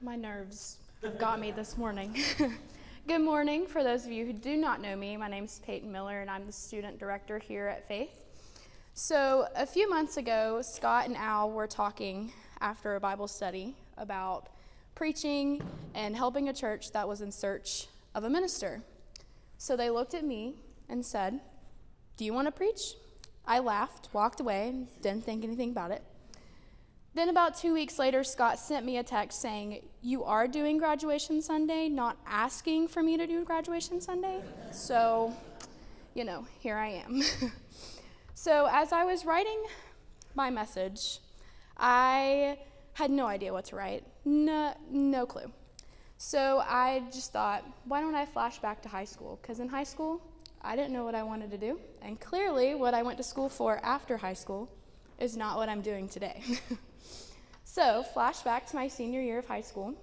My nerves have got me this morning. Good morning. For those of you who do not know me, my name is Peyton Miller, and I'm the student director here at Faith. So a few months ago, Scott and Al were talking after a Bible study about preaching and helping a church that was in search of a minister. So they looked at me and said, "Do you want to preach?" I laughed, walked away, and didn't think anything about it. Then about 2 weeks later, Scott sent me a text saying, "You are doing graduation Sunday, not asking for me to do graduation Sunday." So, here I am. So as I was writing my message, I had no idea what to write, no clue. So I just thought, why don't I flash back to high school? Because in high school, I didn't know what I wanted to do, and clearly what I went to school for after high school is not what I'm doing today. So, flashback to my senior year of high school.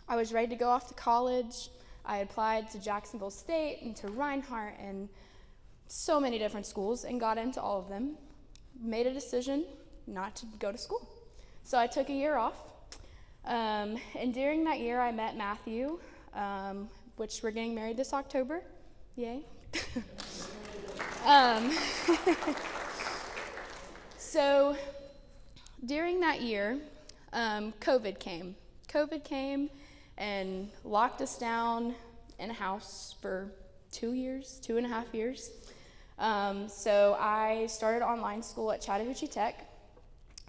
I was ready to go off to college. I applied to Jacksonville State and to Reinhardt and so many different schools and got into all of them. Made a decision not to go to school. So I took a year off. And during that year, I met Matthew, which we're getting married this October. Yay. So during that year, COVID came. COVID came and locked us down in a house for 2.5 years. So I started online school at Chattahoochee Tech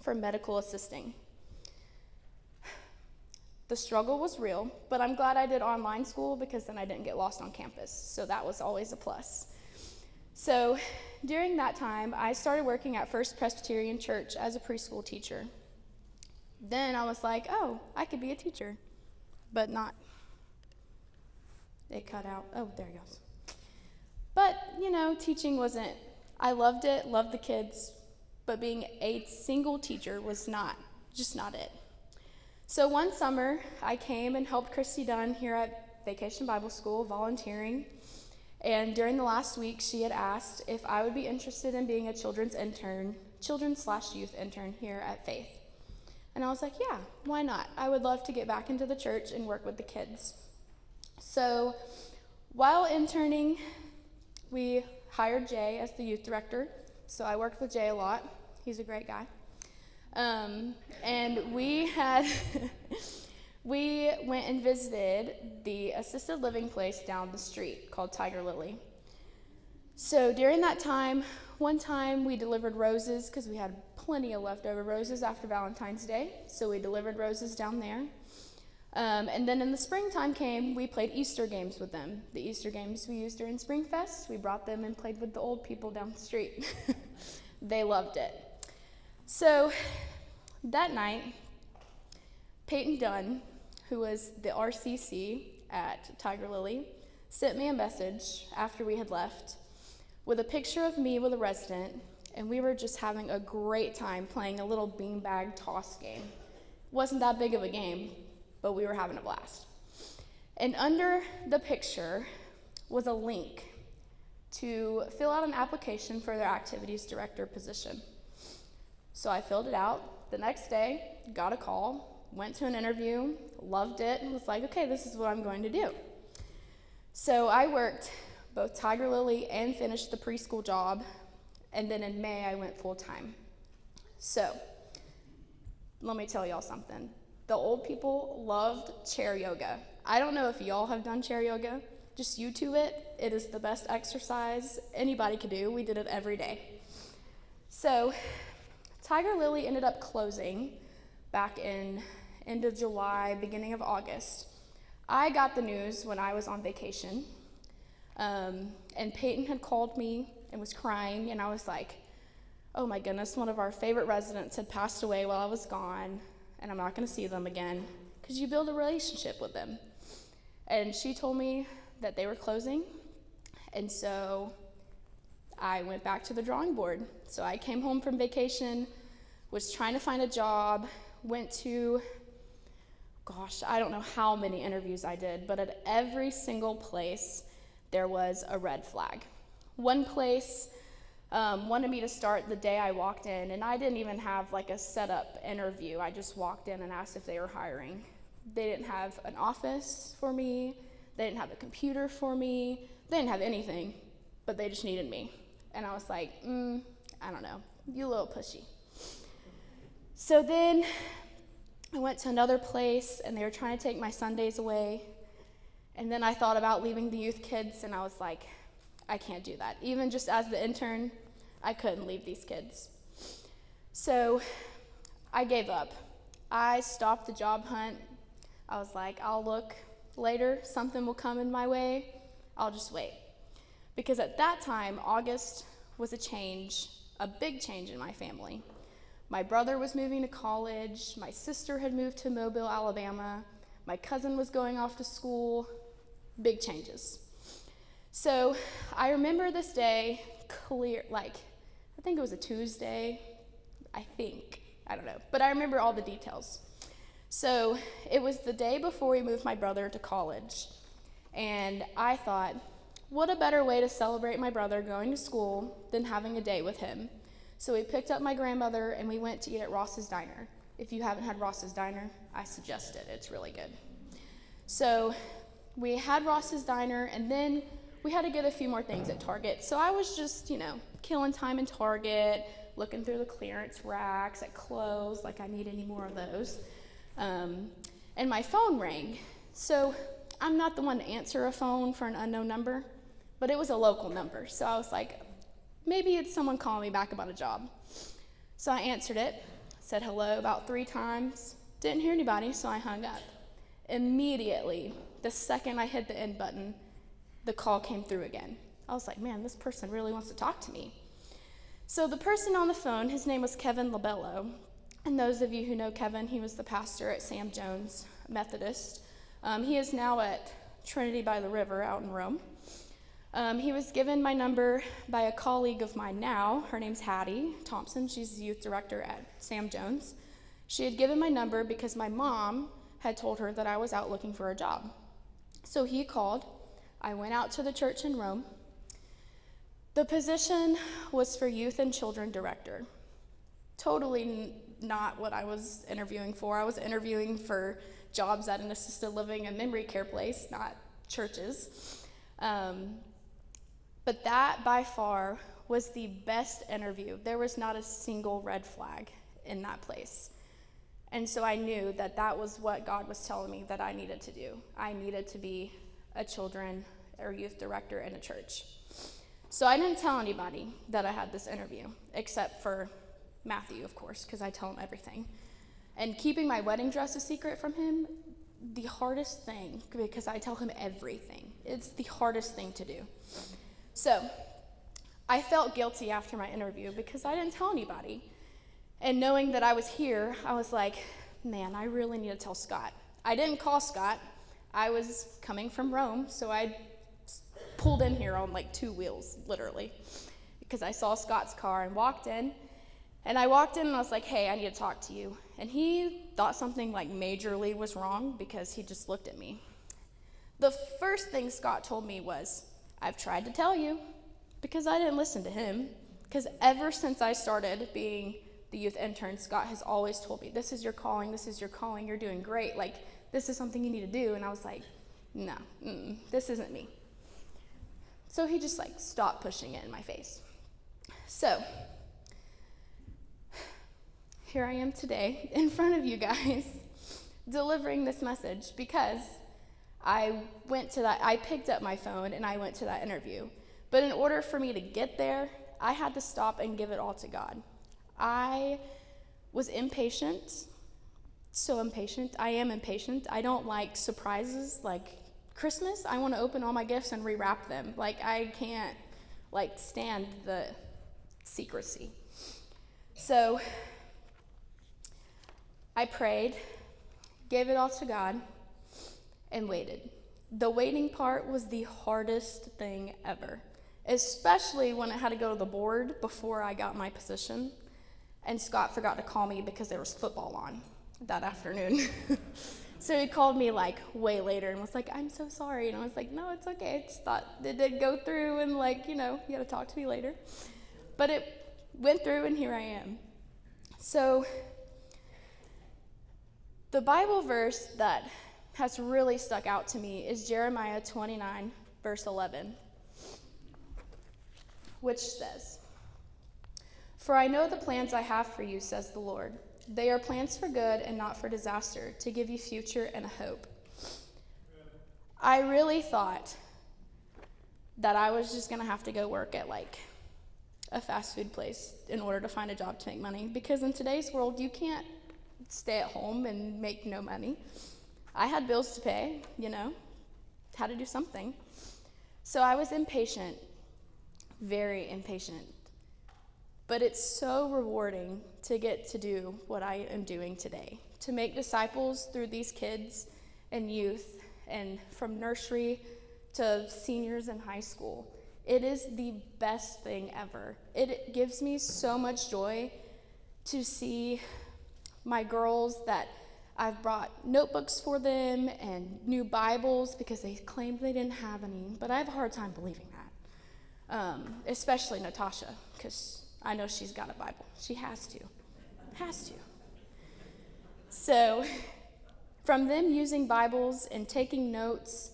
for medical assisting. The struggle was real, but I'm glad I did online school because then I didn't get lost on campus. So that was always a plus. So during that time, I started working at First Presbyterian Church as a preschool teacher. Then I was like, oh, I could be a teacher, but not. It cut out. Oh, there it goes. But, teaching wasn't, I loved it, loved the kids, but being a single teacher was just not it. So one summer, I came and helped Christy Dunn here at Vacation Bible School, volunteering. And during the last week, she had asked if I would be interested in being a children's/youth intern here at Faith. And I was like, yeah, why not? I would love to get back into the church and work with the kids. So while interning, we hired Jay as the youth director. So I worked with Jay a lot. He's a great guy. And we went and visited the assisted living place down the street called Tiger Lily. So during that time, one time we delivered roses because we had plenty of leftover roses after Valentine's Day. So we delivered roses down there. And then in the springtime came, we played Easter games with them. The Easter games we used during Springfest, we brought them and played with the old people down the street. They loved it. So that night, Peyton Dunn, who was the RCC at Tiger Lily, sent me a message after we had left with a picture of me with a resident, and we were just having a great time playing a little beanbag toss game. Wasn't that big of a game, but we were having a blast. And under the picture was a link to fill out an application for their activities director position. So I filled it out. The next day, got a call, went to an interview, loved it, and was like, okay, this is what I'm going to do. So I worked both Tiger Lily and finished the preschool job, and then in May I went full-time. So let me tell y'all something. The old people loved chair yoga. I don't know if y'all have done chair yoga. Just YouTube it. It is the best exercise anybody could do. We did it every day. So Tiger Lily ended up closing back in end of July, beginning of August. I got the news when I was on vacation, and Peyton had called me and was crying, and I was like, oh my goodness, one of our favorite residents had passed away while I was gone, and I'm not going to see them again, because you build a relationship with them. And she told me that they were closing, and so I went back to the drawing board. So I came home from vacation, was trying to find a job, went to, I don't know how many interviews I did, but at every single place, there was a red flag. One place wanted me to start the day I walked in, and I didn't even have like a set-up interview. I just walked in and asked if they were hiring. They didn't have an office for me. They didn't have a computer for me. They didn't have anything, but they just needed me. And I was like, I don't know, you little pushy. So then I went to another place, and they were trying to take my Sundays away. And then I thought about leaving the youth kids, and I was like, I can't do that. Even just as the intern, I couldn't leave these kids. So I gave up. I stopped the job hunt. I was like, I'll look later. Something will come in my way. I'll just wait. Because at that time, August was a big change in my family. My brother was moving to college. My sister had moved to Mobile, Alabama. My cousin was going off to school. Big changes. So I remember this day clear, I think it was a Tuesday, I don't know, but I remember all the details. So it was the day before we moved my brother to college, and I thought, what a better way to celebrate my brother going to school than having a day with him. So we picked up my grandmother, and we went to eat at Ross's Diner. If you haven't had Ross's Diner, I suggest it. It's really good. So we had Ross's Diner, and then we had to get a few more things at Target. So I was just, killing time in Target, looking through the clearance racks at clothes, like I need any more of those. And my phone rang. So I'm not the one to answer a phone for an unknown number, but it was a local number. So I was like, maybe it's someone calling me back about a job. So I answered it, said hello about 3 times, didn't hear anybody, so I hung up. Immediately, the second I hit the end button, the call came through again. I was like, man, this person really wants to talk to me. So the person on the phone, his name was Kevin Labello. And those of you who know Kevin, he was the pastor at Sam Jones Methodist. He is now at Trinity by the River out in Rome. He was given my number by a colleague of mine now. Her name's Hattie Thompson. She's the youth director at Sam Jones. She had given my number because my mom had told her that I was out looking for a job. So he called. I went out to the church in Rome. The position was for youth and children director. Totally not what I was interviewing for. I was interviewing for jobs at an assisted living and memory care place, not churches. But that by far was the best interview. There was not a single red flag in that place. And so I knew that that was what God was telling me that I needed to do. I needed to be a children or youth director in a church. So I didn't tell anybody that I had this interview, except for Matthew, of course, because I tell him everything. And keeping my wedding dress a secret from him, the hardest thing, because I tell him everything. It's the hardest thing to do. So I felt guilty after my interview because I didn't tell anybody. And knowing that I was here, I was like, man, I really need to tell Scott. I didn't call Scott. I was coming from Rome, so I pulled in here on 2 wheels, literally, because I saw Scott's car and walked in. And I walked in and I was like, hey, I need to talk to you. And he thought something majorly was wrong because he just looked at me. The first thing Scott told me was, I've tried to tell you, because I didn't listen to him. Because ever since I started being the youth intern, Scott has always told me, this is your calling, you're doing great. This is something you need to do. And I was like, no, this isn't me. So he just stopped pushing it in my face. So here I am today in front of you guys delivering this message because I picked up my phone and I went to that interview. But in order for me to get there, I had to stop and give it all to God. I was impatient, so impatient. I am impatient. I don't like surprises like Christmas. I want to open all my gifts and rewrap them. I can't stand the secrecy. So I prayed, gave it all to God, and waited. The waiting part was the hardest thing ever, especially when it had to go to the board before I got my position. And Scott forgot to call me because there was football on that afternoon. So he called me way later and was like, I'm so sorry. And I was like, no, it's okay. I just thought it did go through and you got to talk to me later. But it went through and here I am. So the Bible verse that has really stuck out to me is Jeremiah 29, verse 11, which says, "For I know the plans I have for you, says the Lord. They are plans for good and not for disaster, to give you future and a hope." I really thought that I was just going to have to go work at like a fast food place in order to find a job to make money, because in today's world, you can't stay at home and make no money. I had bills to pay, had to do something. So I was impatient, very impatient. But it's so rewarding to get to do what I am doing today, to make disciples through these kids and youth, and from nursery to seniors in high school. It is the best thing ever. It gives me so much joy to see my girls that I've brought notebooks for them and new Bibles because they claimed they didn't have any, but I have a hard time believing that, especially Natasha, because I know she's got a Bible. She has to. So from them using Bibles and taking notes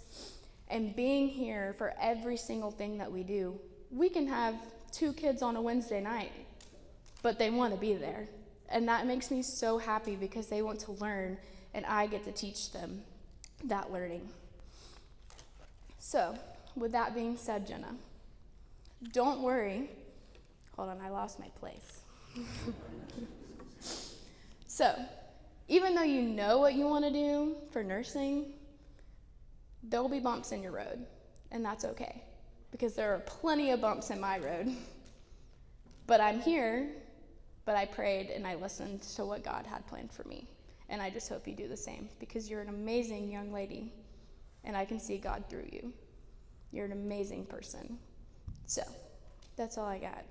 and being here for every single thing that we do, we can have 2 kids on a Wednesday night, but they want to be there. And that makes me so happy because they want to learn, and I get to teach them that learning. So, with that being said, Jenna, don't worry. Hold on, I lost my place. So, even though you know what you want to do for nursing, there will be bumps in your road, and that's okay, because there are plenty of bumps in my road. But I'm here, but I prayed and I listened to what God had planned for me, and I just hope you do the same, because you're an amazing young lady, and I can see God through you. You're an amazing person. So, that's all I got.